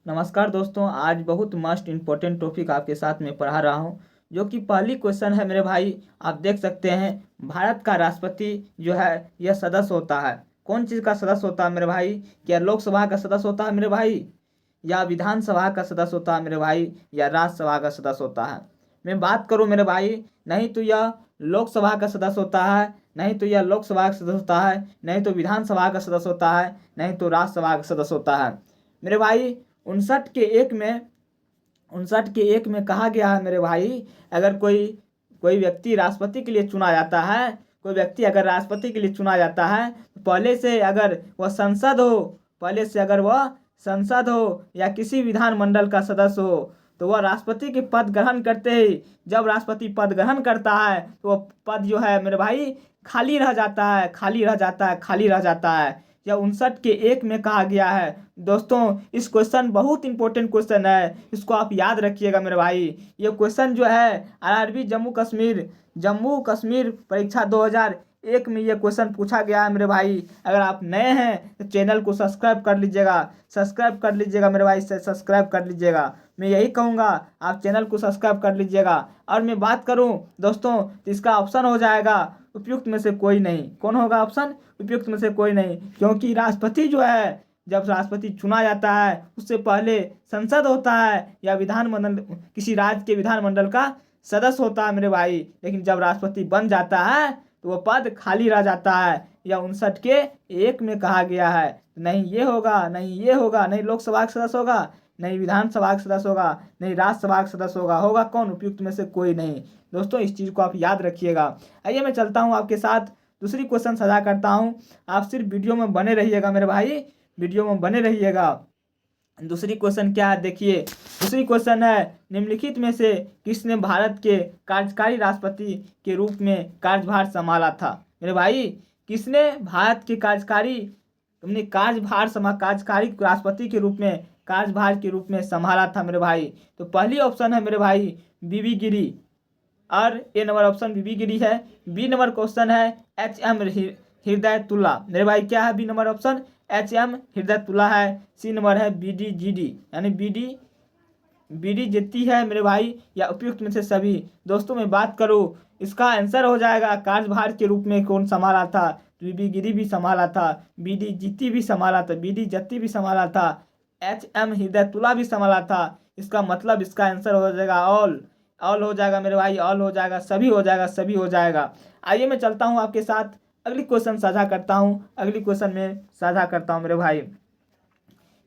नमस्कार दोस्तों, आज बहुत मस्ट इम्पोर्टेंट टॉपिक आपके साथ में पढ़ा रहा हूँ। जो कि पहली क्वेश्चन है मेरे भाई, आप देख सकते हैं। भारत का राष्ट्रपति जो है यह सदस्य होता है, कौन चीज़ का सदस्य होता है मेरे भाई? क्या लोकसभा का सदस्य होता है मेरे भाई, या विधानसभा का सदस्य होता है मेरे भाई, या राज्यसभा का सदस्य होता है? मैं बात करूं मेरे भाई, नहीं तो यह लोकसभा का सदस्य होता है, नहीं तो यह लोकसभा का सदस्य होता है, नहीं तो विधानसभा का सदस्य होता है, नहीं तो राज्यसभा का सदस्य होता है मेरे भाई। 59 के 1 में कहा गया है मेरे भाई, अगर कोई कोई व्यक्ति राष्ट्रपति के लिए चुना जाता है, कोई व्यक्ति अगर राष्ट्रपति के लिए चुना जाता है तो पहले से अगर वह संसद हो या किसी विधानमंडल का सदस्य हो, तो वह राष्ट्रपति के पद ग्रहण करते ही, जब राष्ट्रपति पद ग्रहण करता है तो वह पद जो है मेरे भाई खाली रह जाता है, खाली रह जाता है, खाली रह जाता है। यह 59 के 1 में कहा गया है। दोस्तों, इस क्वेश्चन बहुत इंपॉर्टेंट क्वेश्चन है, इसको आप याद रखिएगा मेरे भाई। ये क्वेश्चन जो है आरआरबी जम्मू कश्मीर परीक्षा 2001 में ये क्वेश्चन पूछा गया है मेरे भाई। अगर आप नए हैं तो चैनल को सब्सक्राइब कर लीजिएगा मेरे भाई, सब्सक्राइब कर लीजिएगा। मैं यही कहूँगा, आप चैनल को सब्सक्राइब कर लीजिएगा। और मैं बात करूँ दोस्तों, तो इसका ऑप्शन हो जाएगा उपयुक्त में से कोई नहीं। कौन होगा ऑप्शन? उपयुक्त में से कोई नहीं, क्योंकि राष्ट्रपति जो है, जब राष्ट्रपति चुना जाता है उससे पहले संसद होता है या विधानमंडल, किसी राज्य के विधानमंडल का सदस्य होता है मेरे भाई। लेकिन जब राष्ट्रपति बन जाता है तो वह पद खाली रह जाता है। यह 59 के 1 में कहा गया है। नहीं ये होगा, नहीं ये होगा, नहीं लोकसभा का सदस्य होगा, नहीं विधानसभा का सदस्य होगा, नहीं राज्यसभा का सदस्य होगा कौन? उपयुक्त में से कोई नहीं। दोस्तों, इस चीज़ को आप याद रखिएगा। आइए मैं चलता हूँ आपके साथ, दूसरी क्वेश्चन साझा करता हूँ। आप सिर्फ वीडियो में बने रहिएगा मेरे भाई, वीडियो में बने रहिएगा। दूसरी क्वेश्चन क्या है देखिए, दूसरी क्वेश्चन है, निम्नलिखित में से किसने भारत के कार्यकारी राष्ट्रपति के रूप में कार्यभार संभाला था? मेरे भाई, किसने भारत के कार्यकारी राष्ट्रपति के रूप में कार्यभार के रूप में संभाला था मेरे भाई? तो पहली ऑप्शन है मेरे भाई बीबी गिरी, और ए नंबर ऑप्शन बीबी गिरी है। बी नंबर क्वेश्चन है एच.एम. हिदायतुल्ला। मेरे भाई क्या है B number option? H M. Hidayatullah है। सी नंबर है बी.डी. यानी बी डी जेती है मेरे भाई, या उपयुक्त में से सभी। दोस्तों, मैं बात करूँ, इसका आंसर हो जाएगा कार्यभार के रूप में कौन संभाला था? बीबी गिरी भी संभाला था, बी.डी. जीती भी संभाला था, बी.डी. जत्ती भी संभाला था, एच.एम. हिदायतुल्ला भी संभाला था। इसका मतलब इसका आंसर हो जाएगा ऑल हो जाएगा मेरे भाई, ऑल हो जाएगा, सभी हो जाएगा, सभी हो जाएगा। आइए मैं चलता हूँ आपके साथ, अगली क्वेश्चन साझा करता हूँ मेरे भाई।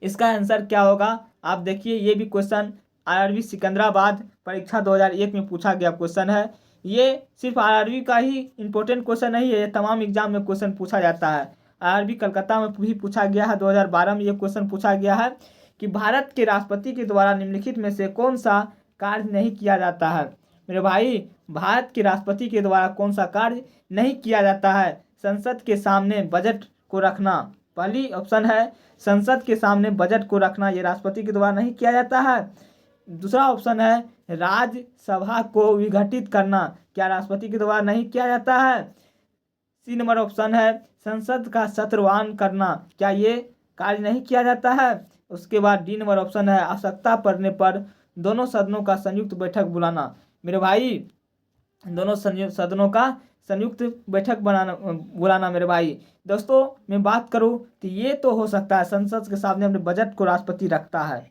इसका आंसर क्या होगा आप देखिए। ये भी क्वेश्चन आरआरबी सिकंदराबाद परीक्षा 2001 में पूछा गया क्वेश्चन है। ये सिर्फ आरआरबी का ही इंपॉर्टेंट क्वेश्चन नहीं है, ये तमाम एग्जाम में क्वेश्चन पूछा जाता है। आरआरबी कलकत्ता में भी पूछा गया है, 2012 में ये क्वेश्चन पूछा गया है कि भारत के राष्ट्रपति के द्वारा निम्नलिखित में से कौन सा कार्य नहीं किया जाता है? मेरे भाई, भारत के राष्ट्रपति के द्वारा कौन सा कार्य नहीं किया जाता है? संसद के सामने बजट को रखना। पहली ऑप्शन है संसद के सामने बजट को रखना, ये राष्ट्रपति के द्वारा नहीं किया जाता है। दूसरा ऑप्शन है राज्यसभा को विघटित करना, क्या राष्ट्रपति के द्वारा नहीं किया जाता है? सी नंबर ऑप्शन है संसद का सत्रवान करना, क्या ये कार्य नहीं किया जाता है? उसके बाद डी नंबर ऑप्शन है आवश्यकता पड़ने पर दोनों सदनों का संयुक्त बैठक बुलाना। मेरे भाई, दोनों सदनों का संयुक्त बैठक बुलाना मेरे भाई। दोस्तों, मैं बात करूं तो ये तो हो सकता है, संसद के सामने अपने बजट को राष्ट्रपति रखता है,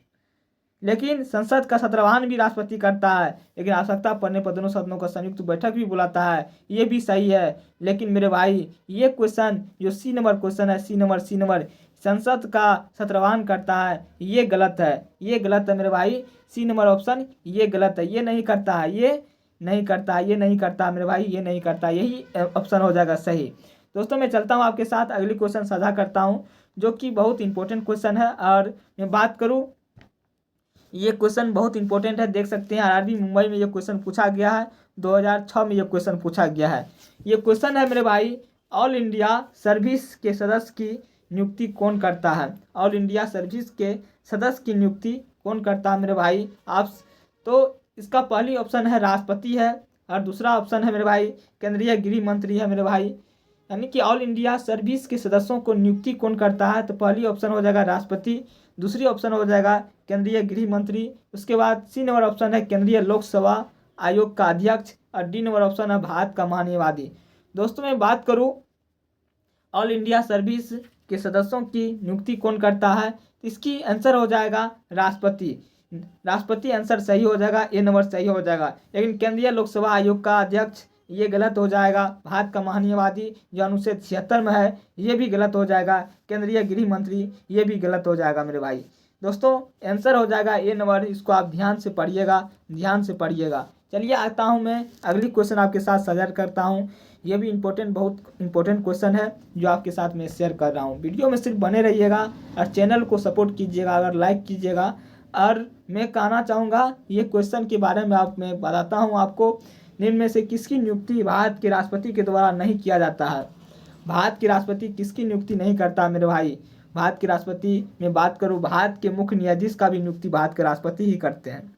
लेकिन संसद का सत्रवाहन भी राष्ट्रपति करता है, लेकिन आवश्यकता पड़ने पर दोनों सदनों का संयुक्त बैठक भी बुलाता है, ये भी सही है। लेकिन मेरे भाई, ये क्वेश्चन जो सी नंबर क्वेश्चन है, सी नंबर संसद का सत्रवाहन करता है, ये गलत है, ये गलत है मेरे भाई। सी नंबर ऑप्शन ये गलत है, ये नहीं करता है, ये नहीं करता, ये नहीं करता मेरे भाई, ये नहीं करता, यही ऑप्शन हो जाएगा सही। दोस्तों, मैं चलता हूँ आपके साथ, अगली क्वेश्चन साझा करता हूँ, जो कि बहुत इंपॉर्टेंट क्वेश्चन है। और मैं बात करूँ, ये क्वेश्चन बहुत इंपॉर्टेंट है, देख सकते हैं आरआरबी मुंबई में ये क्वेश्चन पूछा गया है, 2006 में ये क्वेश्चन पूछा गया है। ये क्वेश्चन है मेरे भाई, ऑल इंडिया सर्विस के सदस्य की नियुक्ति कौन करता है? ऑल इंडिया सर्विस के सदस्य की नियुक्ति कौन करता है मेरे भाई? आप तो इसका पहली ऑप्शन है राष्ट्रपति है, और दूसरा ऑप्शन है मेरे भाई केंद्रीय गृह मंत्री है मेरे भाई, यानी कि ऑल इंडिया सर्विस के सदस्यों को नियुक्ति कौन करता है? तो पहली ऑप्शन हो जाएगा राष्ट्रपति, दूसरी ऑप्शन हो जाएगा केंद्रीय गृह मंत्री, उसके बाद सी नंबर ऑप्शन है केंद्रीय लोक सेवा आयोग का अध्यक्ष, और डी नंबर ऑप्शन है भारत का महान्यायवादी। दोस्तों मैं बात करूं ऑल इंडिया सर्विस के सदस्यों की नियुक्ति कौन करता है, इसकी आंसर हो जाएगा राष्ट्रपति। राष्ट्रपति आंसर सही हो जाएगा, ए नंबर सही हो जाएगा। लेकिन केंद्रीय लोक सेवा आयोग का अध्यक्ष ये गलत हो जाएगा। भारत का महान्यायवादी जो अनुच्छेद 76 में है ये भी गलत हो जाएगा। केंद्रीय गृह मंत्री ये भी गलत हो जाएगा मेरे भाई। दोस्तों आंसर हो जाएगा ए नंबर, इसको आप ध्यान से पढ़िएगा, ध्यान से पढ़िएगा। चलिए आता हूँ मैं अगली क्वेश्चन आपके साथ शेयर करता हूँ। ये भी बहुत इंपॉर्टेंट क्वेश्चन है जो आपके साथ मैं शेयर कर रहा हूँ। वीडियो में सिर्फ बने रहिएगा और चैनल को सपोर्ट कीजिएगा, अगर लाइक कीजिएगा। और मैं कहना चाहूँगा ये क्वेश्चन के बारे में मैं बताता हूँ आपको। निम्न में से किसकी नियुक्ति भारत के राष्ट्रपति के द्वारा नहीं किया जाता है? भारत के राष्ट्रपति किसकी नियुक्ति नहीं करता मेरे भाई? भारत के राष्ट्रपति में बात करूँ, भारत के मुख्य न्यायाधीश का भी नियुक्ति भारत के राष्ट्रपति ही करते हैं।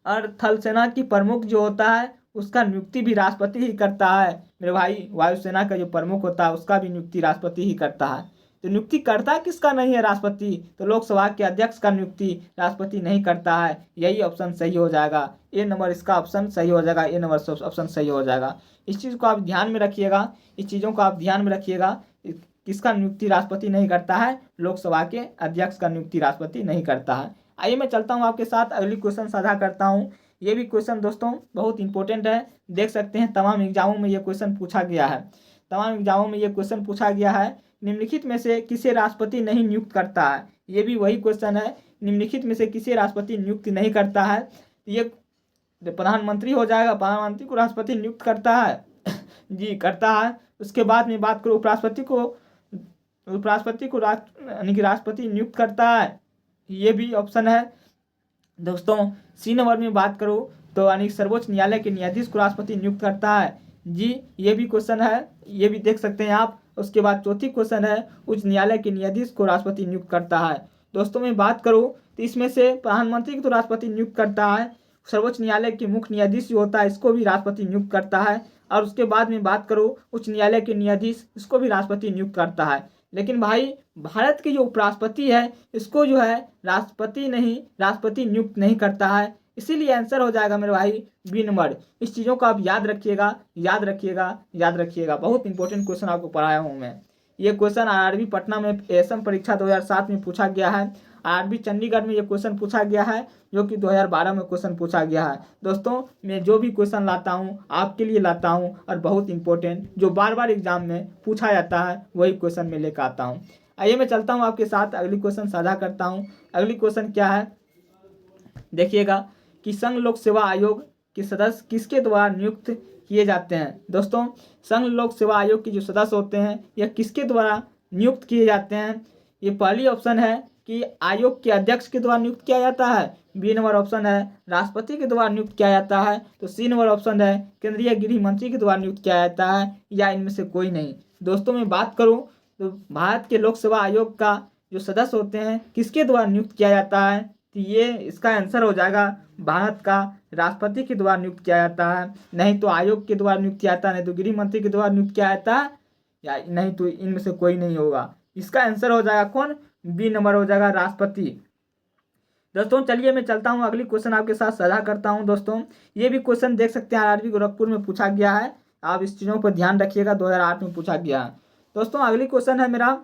और थल सेना की प्रमुख जो होता है उसका नियुक्ति भी राष्ट्रपति ही करता है मेरे भाई। वायुसेना का जो प्रमुख होता है उसका भी नियुक्ति राष्ट्रपति ही करता है। तो नियुक्ति करता किसका नहीं है राष्ट्रपति? तो लोकसभा के अध्यक्ष का नियुक्ति राष्ट्रपति नहीं करता है। यही ऑप्शन सही हो जाएगा, ए नंबर इसका ऑप्शन सही हो जाएगा, ए नंबर ऑप्शन सही हो जाएगा। इस चीज़ को आप ध्यान में रखिएगा, इस चीज़ों को आप ध्यान में रखिएगा। किसका नियुक्ति राष्ट्रपति नहीं करता है? लोकसभा के अध्यक्ष का नियुक्ति राष्ट्रपति नहीं करता है। आइए मैं चलता हूँ आपके साथ अगली क्वेश्चन साझा करता हूँ। ये भी क्वेश्चन दोस्तों बहुत इंपॉर्टेंट है, देख सकते हैं तमाम एग्जामों में ये क्वेश्चन पूछा गया है। तमाम एग्जामों में ये क्वेश्चन पूछा गया है। निम्नलिखित में से किसे राष्ट्रपति नहीं नियुक्त करता है? ये भी वही क्वेश्चन है, निम्नलिखित में से किसे राष्ट्रपति नियुक्त नहीं करता है? ये प्रधानमंत्री हो जाएगा, प्रधानमंत्री को राष्ट्रपति नियुक्त करता है जी करता है। उसके बाद में बात करूँ उपराष्ट्रपति को यानी कि राष्ट्रपति नियुक्त करता है, ये भी ऑप्शन है। दोस्तों सी नंबर में बात करूँ तो यानी सर्वोच्च न्यायालय के न्यायाधीश को राष्ट्रपति नियुक्त करता है जी, ये भी क्वेश्चन है, ये भी देख सकते हैं आप। उसके बाद चौथी क्वेश्चन है उच्च न्यायालय के न्यायाधीश को राष्ट्रपति नियुक्त करता है। दोस्तों मैं बात करूँ तो इसमें से प्रधानमंत्री को तो राष्ट्रपति नियुक्त करता है, सर्वोच्च न्यायालय के मुख्य न्यायाधीश जो होता है इसको भी राष्ट्रपति नियुक्त करता है, और उसके बाद में बात करूँ उच्च न्यायालय के न्यायाधीश इसको भी राष्ट्रपति नियुक्त करता है। लेकिन भाई भारत के जो उपराष्ट्रपति है इसको जो है राष्ट्रपति नियुक्त नहीं करता है, इसीलिए आंसर हो जाएगा मेरे भाई बी नंबर। इस चीज़ों को आप याद रखिएगा, याद रखिएगा, याद रखिएगा। बहुत इंपॉर्टेंट क्वेश्चन आपको पढ़ाया हूँ मैं। ये क्वेश्चन आरआरबी पटना में एएसएम परीक्षा 2007 में पूछा गया है। आरआरबी चंडीगढ़ में ये क्वेश्चन पूछा गया है जो कि 2012 में क्वेश्चन पूछा गया है। दोस्तों मैं जो भी क्वेश्चन लाता हूँ आपके लिए लाता हूँ, और बहुत इंपॉर्टेंट जो बार बार एग्जाम में पूछा जाता है वही क्वेश्चन मैं लेकर आता हूँ। आइए मैं चलता हूँ आपके साथ अगली क्वेश्चन साझा करता हूँ। अगली क्वेश्चन क्या है देखिएगा कि संघ लोक सेवा आयोग के सदस्य किसके द्वारा नियुक्त किए जाते हैं? दोस्तों संघ लोक सेवा आयोग के जो सदस्य होते हैं यह किसके द्वारा नियुक्त किए जाते हैं? ये पहली ऑप्शन है कि आयोग के अध्यक्ष के द्वारा नियुक्त किया जाता है, बी नंबर ऑप्शन है राष्ट्रपति के द्वारा नियुक्त किया जाता है, तो सी नंबर ऑप्शन है केंद्रीय गृह मंत्री के द्वारा नियुक्त किया जाता है, या इनमें से कोई नहीं। दोस्तों मैं बात करूं तो भारत के लोक सेवा आयोग का जो सदस्य होते हैं किसके द्वारा नियुक्त किया जाता है? तो ये इसका आंसर हो जाएगा भारत का राष्ट्रपति के द्वारा नियुक्त किया जाता है, नहीं तो आयोग के द्वारा नियुक्त किया जाता है, नहीं तो गृह मंत्री के द्वारा नियुक्त किया जाता है, या नहीं तो इनमें से कोई नहीं होगा। इसका आंसर हो जाएगा कौन? बी नंबर हो जाएगा राष्ट्रपति। दोस्तों चलिए मैं चलता हूँ अगली क्वेश्चन आपके साथ साझा करता हूँ। दोस्तों ये भी क्वेश्चन देख सकते हैं आरआरबी गोरखपुर में पूछा गया है, आप इस चीज़ों पर ध्यान रखिएगा, 2008 में पूछा गया है। दोस्तों अगली क्वेश्चन है मेरा,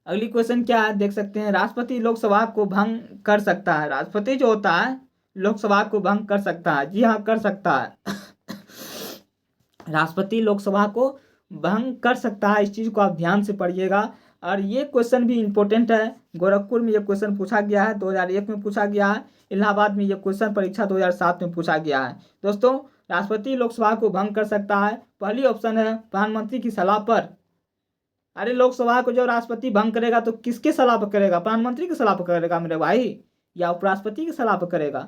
अगली क्वेश्चन क्या है देख सकते हैं, राष्ट्रपति लोकसभा को भंग कर सकता है? राष्ट्रपति जो होता है लोकसभा को भंग कर सकता है, जी हाँ कर सकता है राष्ट्रपति लोकसभा को भंग कर सकता है, इस चीज़ को आप ध्यान से पढ़िएगा। और ये क्वेश्चन भी इम्पोर्टेंट है, गोरखपुर में ये क्वेश्चन पूछा गया है, 2001 में पूछा गया है, इलाहाबाद में ये क्वेश्चन परीक्षा 2007 में पूछा गया है। दोस्तों राष्ट्रपति लोकसभा को भंग कर सकता है, पहली ऑप्शन है प्रधानमंत्री की सलाह पर। अरे लोकसभा को जो राष्ट्रपति भंग करेगा तो किसके सलाह पर करेगा? प्रधानमंत्री की सलाह पर करेगा मेरे भाई, या उपराष्ट्रपति की सलाह पर करेगा,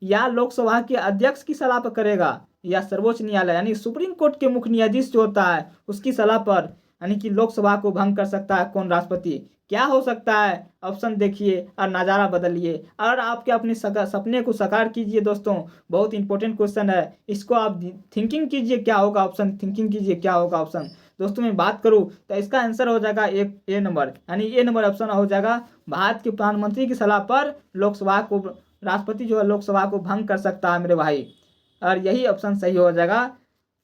या लोकसभा के अध्यक्ष की सलाह पर करेगा, या सर्वोच्च न्यायालय यानी सुप्रीम कोर्ट के मुख्य न्यायाधीश जो होता है उसकी सलाह पर, यानी कि लोकसभा को भंग कर सकता है कौन? राष्ट्रपति। क्या हो सकता है, ऑप्शन देखिए और नज़ारा बदलिए और आपके अपने सपने को साकार कीजिए। दोस्तों बहुत इंपॉर्टेंट क्वेश्चन है, इसको आप थिंकिंग कीजिए क्या होगा ऑप्शन, थिंकिंग कीजिए क्या होगा ऑप्शन। दोस्तों मैं बात करूं तो इसका आंसर हो जाएगा ए नंबर, यानी ए नंबर ऑप्शन हो जाएगा। भारत के प्रधानमंत्री की सलाह पर लोकसभा को, राष्ट्रपति जो है लोकसभा को भंग कर सकता है मेरे भाई, और यही ऑप्शन सही हो जाएगा।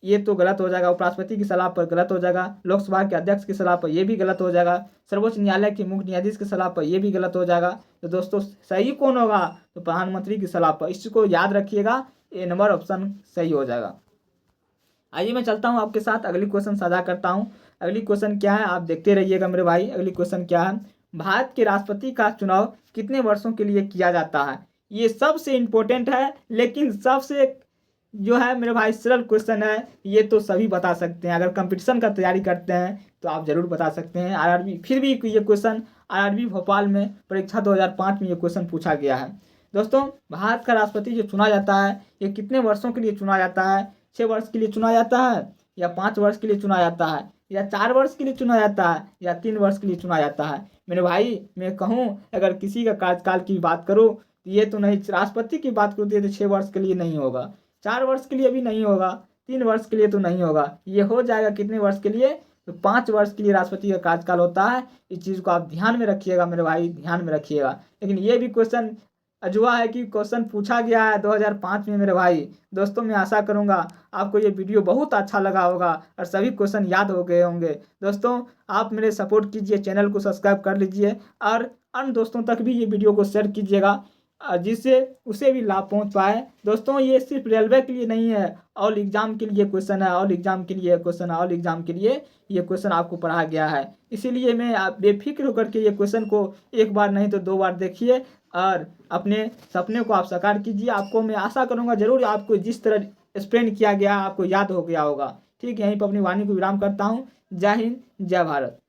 ये तो गलत हो जाएगा, उपराष्ट्रपति की सलाह पर गलत हो जाएगा, लोकसभा के अध्यक्ष की सलाह पर यह भी गलत हो जाएगा, सर्वोच्च न्यायालय के मुख्य न्यायाधीश की सलाह पर यह भी गलत हो जाएगा। तो दोस्तों सही कौन होगा, तो प्रधानमंत्री की सलाह पर, इसको याद रखिएगा, ए नंबर ऑप्शन सही हो जाएगा। आइए मैं चलता हूँ आपके साथ, अगली क्वेश्चन साझा करता हूँ। अगली क्वेश्चन क्या है आप देखते रहिएगा मेरे भाई। अगली क्वेश्चन क्या है, भारत के राष्ट्रपति का चुनाव कितने वर्षों के लिए किया जाता है। ये सबसे इम्पोर्टेंट है, लेकिन सबसे जो है मेरे भाई सरल क्वेश्चन है, ये तो सभी बता सकते हैं। अगर कंपटीशन का तैयारी करते हैं तो आप जरूर बता सकते हैं। आरआरबी, फिर भी ये क्वेश्चन आरआरबी भोपाल में परीक्षा 2005 में ये क्वेश्चन पूछा गया है। दोस्तों भारत का राष्ट्रपति जो चुना जाता है ये कितने वर्षों के लिए चुना जाता है, 6 वर्ष के लिए चुना जाता है, या 5 वर्ष के लिए चुना जाता है, या 4 वर्ष के लिए चुना जाता है, या 3 वर्ष के लिए चुना जाता है। मेरे भाई मैं कहूँ अगर किसी का कार्यकाल की बात करूँ तो ये तो नहीं, राष्ट्रपति की बात करूँ तो 6 वर्ष के लिए नहीं होगा, 4 वर्ष के लिए भी नहीं होगा, 3 वर्ष के लिए तो नहीं होगा, ये हो जाएगा कितने वर्ष के लिए, तो 5 वर्ष के लिए राष्ट्रपति का कार्यकाल होता है। इस चीज़ को आप ध्यान में रखिएगा मेरे भाई, ध्यान में रखिएगा। लेकिन ये भी क्वेश्चन अजूबा है कि क्वेश्चन पूछा गया है 2005 में मेरे भाई। दोस्तों मैं आशा करूंगा आपको ये वीडियो बहुत अच्छा लगा होगा और सभी क्वेश्चन याद हो गए होंगे। दोस्तों आप मेरे सपोर्ट कीजिए, चैनल को सब्सक्राइब कर लीजिए और अन्य दोस्तों तक भी ये वीडियो को शेयर कीजिएगा जिससे उसे भी लाभ पहुंच पाए। दोस्तों ये सिर्फ रेलवे के लिए नहीं है, ऑल एग्जाम के लिए क्वेश्चन है, ऑल एग्जाम के लिए क्वेश्चन है, ऑल एग्जाम के लिए ये क्वेश्चन आपको पढ़ा गया है। इसीलिए मैं आप बेफिक्र होकर के ये क्वेश्चन को एक बार नहीं तो 2 बार देखिए और अपने सपने को आप साकार कीजिए। आपको मैं आशा करूँगा जरूर आपको जिस तरह एक्सप्लेन किया गया आपको याद हो गया होगा। ठीक है, यहीं पर अपनी वाणी को विराम करता हूँ। जय हिंद, जय भारत।